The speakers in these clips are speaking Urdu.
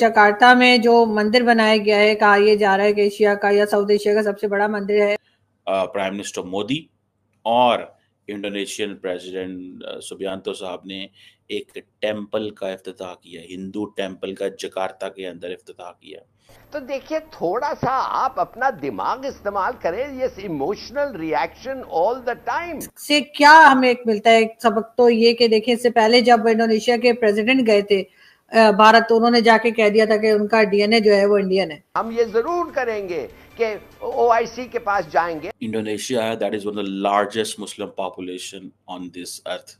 جکارتا میں جو مندر بنایا گیا ہے، کہا یہ جا رہا ہے کہ ایشیا کا یا ساؤتھ ایشیا کا سب سے بڑا مندر ہے۔ پرائم منسٹر مودی اور انڈونیشین پریزیڈنٹ سبیانتو صاحب نے ایک ٹیمپل کا افتتاح کیا، ہندو ٹیمپل کا جکارتا کے اندر افتتاح کیا۔ تو دیکھیے تھوڑا سا آپ اپنا دماغ استعمال کریں، یہ emotional reaction all the time سے کیا ہمیں ایک ملتا ہے سبق، تو یہ کہ دیکھیں اس سے پہلے جب انڈونیشیا کے پریزیڈنٹ گئے تھے بھارت، تو انہوں نے جا کے کہہ دیا تھا کہ ان کا ڈی این اے جو ہے وہ انڈین ہے۔ ہم یہ ضرور کریں گے کہ او آئی سی کے پاس جائیں گے۔ انڈونیشیا ہے that is one of the largest Muslim population on this earth,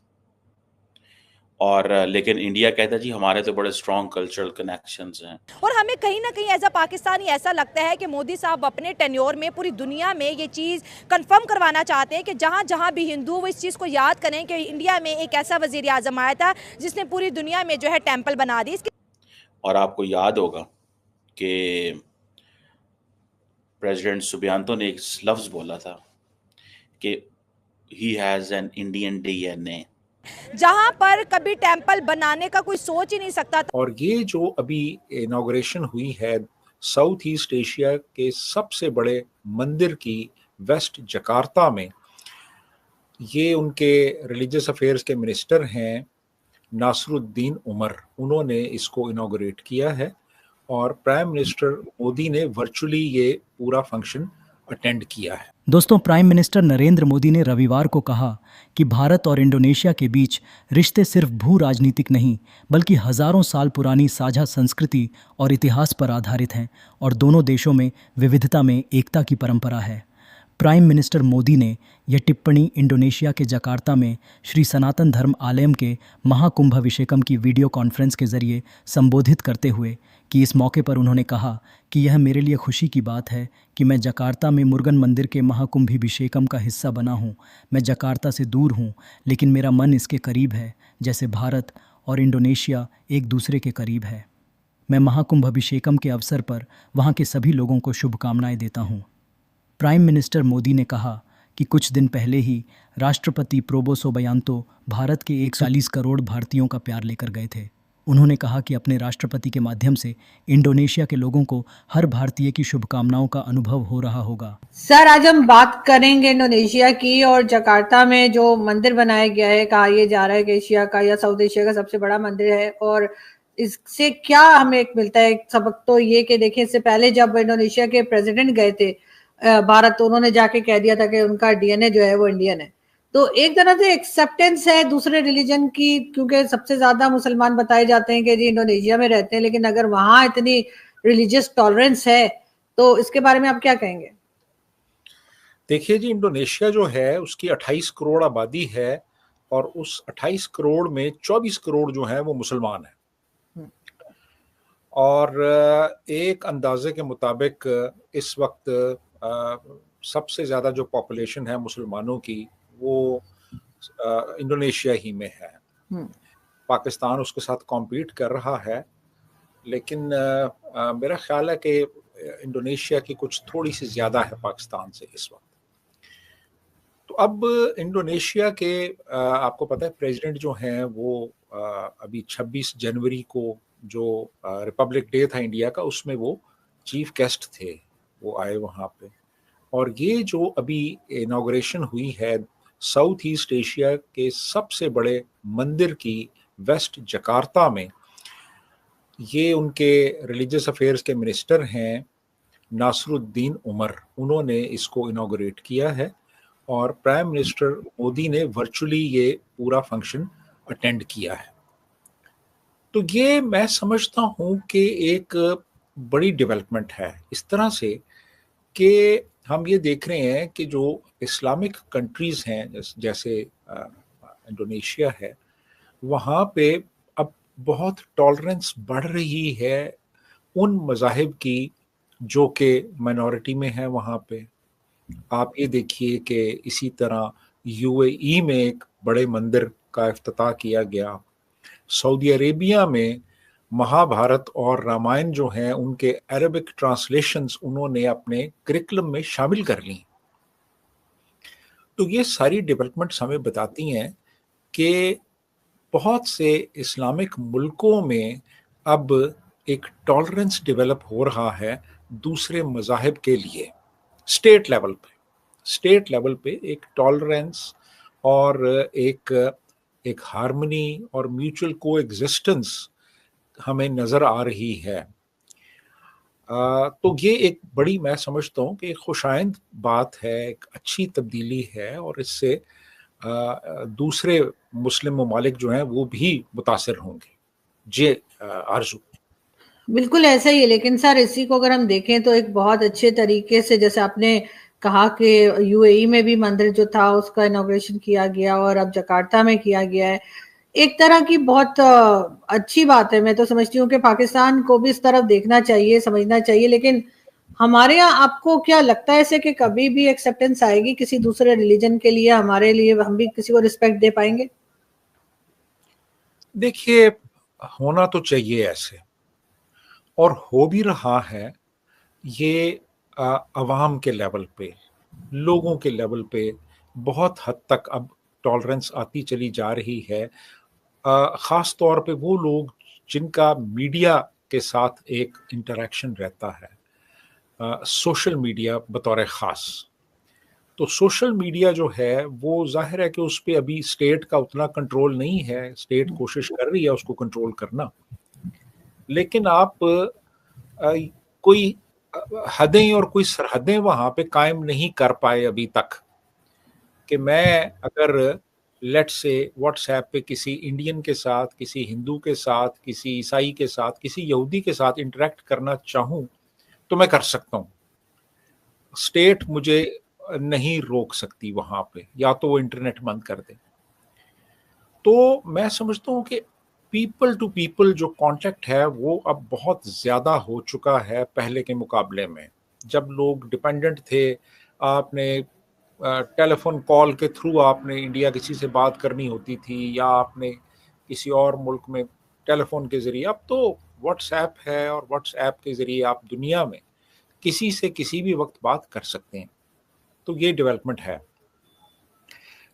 اور لیکن انڈیا کہتا ہے جی ہمارے تو بڑے اسٹرانگ کلچرل کنیکشنز ہیں۔ اور ہمیں کہیں نہ کہیں ایز اے پاکستانی ایسا لگتا ہے کہ مودی صاحب اپنے ٹینیور میں پوری دنیا میں یہ چیز کنفرم کروانا چاہتے ہیں کہ جہاں جہاں بھی ہندو وہ اس چیز کو یاد کریں کہ انڈیا میں ایک ایسا وزیر اعظم آیا تھا جس نے پوری دنیا میں جو ہے ٹیمپل بنا دی۔ اور آپ کو یاد ہوگا کہ پریزیڈنٹ سبیانتو نے ایک لفظ بولا تھا کہ he has an Indian D N A, جہاں پر کبھی ٹیمپل بنانے کا کوئی سوچ ہی نہیں سکتا تھا۔ اور یہ جو ابھی انوگریشن ہوئی ہے ساؤتھ ایسٹ ایشیا کے سب سے بڑے مندر کی ویسٹ جکارتا میں، یہ ان کے ریلیجس افیئرز کے منسٹر ہیں ناصر الدین عمر، انہوں نے اس کو انوگریٹ کیا ہے، اور پرائم منسٹر مودی نے ورچولی یہ پورا فنکشن اٹینڈ کیا ہے۔ دوستوں، پرائم منسٹر نریندر مودی نے رویوار کو کہا کہ بھارت اور انڈونیشیا کے بیچ رشتے صرف بھو راجنیتک نہیں بلکہ ہزاروں سال پرانی ساجھا سنسکرتی اور اتہاس پر آدھارت ہیں، اور دونوں دیشوں میں وودھتا میں ایکتا کی پرمپرا ہے۔ پرائم منسٹر مودی نے یہ ٹپنی انڈونیشیا کے جکارتا میں شری سناتن دھرم آلیم کے مہا کمبھ وشیکم کی ویڈیو کانفرنس کے ذریعے سمبودھت کرتے ہوئے کہ اس موقع پر انہوں نے کہا کہ یہ میرے لیے خوشی کی بات ہے کہ میں جکارتا میں مرگن مندر کے مہا کمبھ وشیکم کا حصہ بنا ہوں۔ میں جکارتا سے دور ہوں لیکن میرا من اس کے قریب ہے، جیسے بھارت اور انڈونیشیا ایک دوسرے کے قریب ہے۔ میں مہا کمبھ وشیکم کے اوسر پر وہاں کے سبھی لوگوں کو شبھ کامنائیں دیتا ہوں۔ پرائم منسٹر مودی نے کہا کہ کچھ دن پہلے ہی راشٹرپتی پروبو سوبیانتو بھارت کے 140 کروڑ بھارتیوں کا پیار لے کر گئے تھے۔ انہوں نے کہا کہ اپنے راشٹرپتی کے مادھیم سے انڈونیشیا کے لوگوں کو ہر بھارتیہ کی شبھ کامناؤں کا انوبھو ہو رہا ہوگا۔ سر آج ہم بات کریں گے انڈونیشیا کی، اور جکارتا میں جو مندر بنایا گیا ہے، کہا یہ جا رہا ہے کہ ایشیا کا یا ساؤتھ ایشیا کا سب سے بڑا مندر ہے، اور اس سے کیا ہمیں ایک ملتا ہے سبق، تو یہ کہ دیکھیں اس سے پہلے جب انڈونیشیا کے پریزیڈنٹ گئے تھے بھارت، تو انہوں نے جا کے کہہ دیا تھا کہ ان کا ڈی این اے جو ہے وہ انڈین ہے۔ تو ایک طرح سے ایکسیپٹنس ہے دوسرے ریلیجن کی، کیونکہ سب سے زیادہ مسلمان بتائے جاتے ہیں کہ جی انڈونیشیا میں رہتے ہیں، لیکن اگر وہاں اتنی ریلیجس ٹالرنس ہے تو اس کے بارے میں آپ کیا کہیں گے؟ دیکھیے جی، انڈونیشیا جو ہے اس کی 28 کروڑ آبادی ہے، اور اس 28 کروڑ میں 24 کروڑ جو ہیں وہ مسلمان ہیں، اور ایک اندازے کے مطابق اس وقت سب سے زیادہ جو پاپولیشن ہے مسلمانوں کی وہ انڈونیشیا ہی میں ہے۔ پاکستان اس کے ساتھ کمپیٹ کر رہا ہے، لیکن میرا خیال ہے کہ انڈونیشیا کی کچھ تھوڑی سی زیادہ ہے پاکستان سے اس وقت۔ تو اب انڈونیشیا کے آپ کو پتہ ہے پریزیڈنٹ جو ہیں وہ ابھی 26 جنوری کو جو ریپبلک ڈے تھا انڈیا کا، اس میں وہ چیف گیسٹ تھے، وہ آئے وہاں پہ۔ اور یہ جو ابھی انوگریشن ہوئی ہے ساؤتھ ایسٹ ایشیا کے سب سے بڑے مندر کی ویسٹ جکارتا میں، یہ ان کے ریلیجس افیئرز کے منسٹر ہیں ناصر الدین عمر، انہوں نے اس کو انوگریٹ کیا ہے، اور پرائم منسٹر مودی نے ورچولی یہ پورا فنکشن اٹینڈ کیا ہے۔ تو یہ میں سمجھتا ہوں کہ ایک بڑی ڈیولپمنٹ ہے، اس طرح سے کہ ہم یہ دیکھ رہے ہیں کہ جو اسلامک کنٹریز ہیں جیسے انڈونیشیا ہے، وہاں پہ اب بہت ٹالرنس بڑھ رہی ہے ان مذاہب کی جو کہ مائنورٹی میں ہیں وہاں پہ۔ آپ یہ دیکھیے کہ اسی طرح یو اے ای میں ایک بڑے مندر کا افتتاح کیا گیا، سعودی عربیہ میں مہا بھارت اور رامائن جو ہیں ان کے عربک ٹرانسلیشنز انہوں نے اپنے کریکلم میں شامل کر لیں۔ تو یہ ساری ڈیولپمنٹس ہمیں بتاتی ہیں کہ بہت سے اسلامک ملکوں میں اب ایک ٹالرنس ڈیولپ ہو رہا ہے دوسرے مذاہب کے لیے اسٹیٹ لیول پہ ایک ٹالرنس اور ایک ہارمنی اور میوچل کو ایگزسٹنس ہمیں نظر آ رہی ہے. تو یہ ایک بڑی میں سمجھتا ہوں کہ ایک خوشائند بات ہے, ایک اچھی تبدیلی ہے, اور اس سے دوسرے مسلم ممالک جو ہیں وہ بھی متاثر ہوں گے. جی آرزو. بالکل ایسا ہی ہے, لیکن سر اسی کو اگر ہم دیکھیں تو ایک بہت اچھے طریقے سے, جیسے آپ نے کہا کہ یو اے ای میں بھی مندر جو تھا اس کا انوگریشن کیا گیا اور اب جکارتا میں کیا گیا ہے, ایک طرح کی بہت اچھی بات ہے. میں تو سمجھتی ہوں کہ پاکستان کو بھی اس طرف دیکھنا چاہیے, سمجھنا چاہیے. لیکن ہمارے یہاں آپ کو کیا لگتا ہے ایسے کہ کبھی بھی ایکسیپٹنس آئے گی کسی دوسرے ریلیجن کے لیے ہمارے لیے, ہم بھی کسی کو رسپیکٹ دے پائیں گے؟ دیکھیے ہونا تو چاہیے ایسے, اور ہو بھی رہا ہے. یہ عوام کے لیول پہ, لوگوں کے لیول پہ بہت حد تک اب ٹالرنس آتی چلی جا رہی ہے. خاص طور پہ وہ لوگ جن کا میڈیا کے ساتھ ایک انٹریکشن رہتا ہے, سوشل میڈیا بطور خاص. تو سوشل میڈیا جو ہے وہ ظاہر ہے کہ اس پہ ابھی اسٹیٹ کا اتنا کنٹرول نہیں ہے. اسٹیٹ کوشش کر رہی ہے اس کو کنٹرول کرنا, لیکن آپ کوئی حدیں اور کوئی سرحدیں وہاں پہ قائم نہیں کر پائے ابھی تک. کہ میں اگر لیٹ سے واٹس ایپ پہ کسی انڈین کے ساتھ, کسی ہندو کے ساتھ, کسی عیسائی کے ساتھ, کسی یہودی کے ساتھ انٹریکٹ کرنا چاہوں تو میں کر سکتا ہوں. اسٹیٹ مجھے نہیں روک سکتی وہاں پہ, یا تو وہ انٹرنیٹ بند کر دے. تو میں سمجھتا ہوں کہ پیپل ٹو پیپل جو کانٹیکٹ ہے وہ اب بہت زیادہ ہو چکا ہے پہلے کے مقابلے میں. جب لوگ ڈپینڈنٹ تھے, آپ نے ٹیلی فون کال کے تھرو آپ نے انڈیا کسی سے بات کرنی ہوتی تھی, یا آپ نے کسی اور ملک میں ٹیلی فون کے ذریعے, اب تو واٹس ایپ ہے, اور واٹس ایپ کے ذریعے آپ دنیا میں کسی سے کسی بھی وقت بات کر سکتے ہیں. تو یہ ڈیولپمنٹ ہے.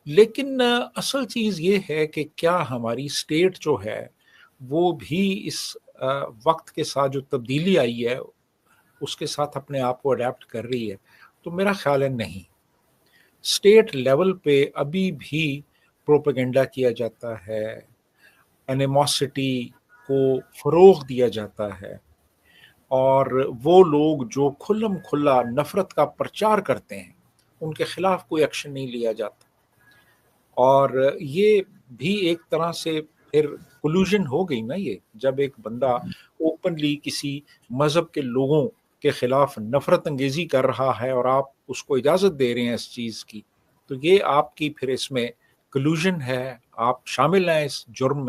لیکن اصل چیز یہ ہے کہ کیا ہماری اسٹیٹ جو ہے وہ بھی اس وقت کے ساتھ جو تبدیلی آئی ہے اس کے ساتھ اپنے آپ کو اڈیپٹ کر رہی ہے؟ تو میرا خیال ہے نہیں. اسٹیٹ لیول پہ ابھی بھی پروپیگنڈا کیا جاتا ہے, اینیموسٹی کو فروغ دیا جاتا ہے, اور وہ لوگ جو کھلم کھلا نفرت کا پرچار کرتے ہیں ان کے خلاف کوئی ایکشن نہیں لیا جاتا. اور یہ بھی ایک طرح سے پھر کولوژن ہو گئی نا. یہ جب ایک بندہ اوپنلی کسی مذہب کے لوگوں کے خلاف نفرت انگیزی کر رہا ہے اور آپ اس کو اجازت دے رہے ہیں اس چیز کی, تو یہ آپ کی پھر اس میں کولوژن ہے, آپ شامل ہیں اس جرم میں.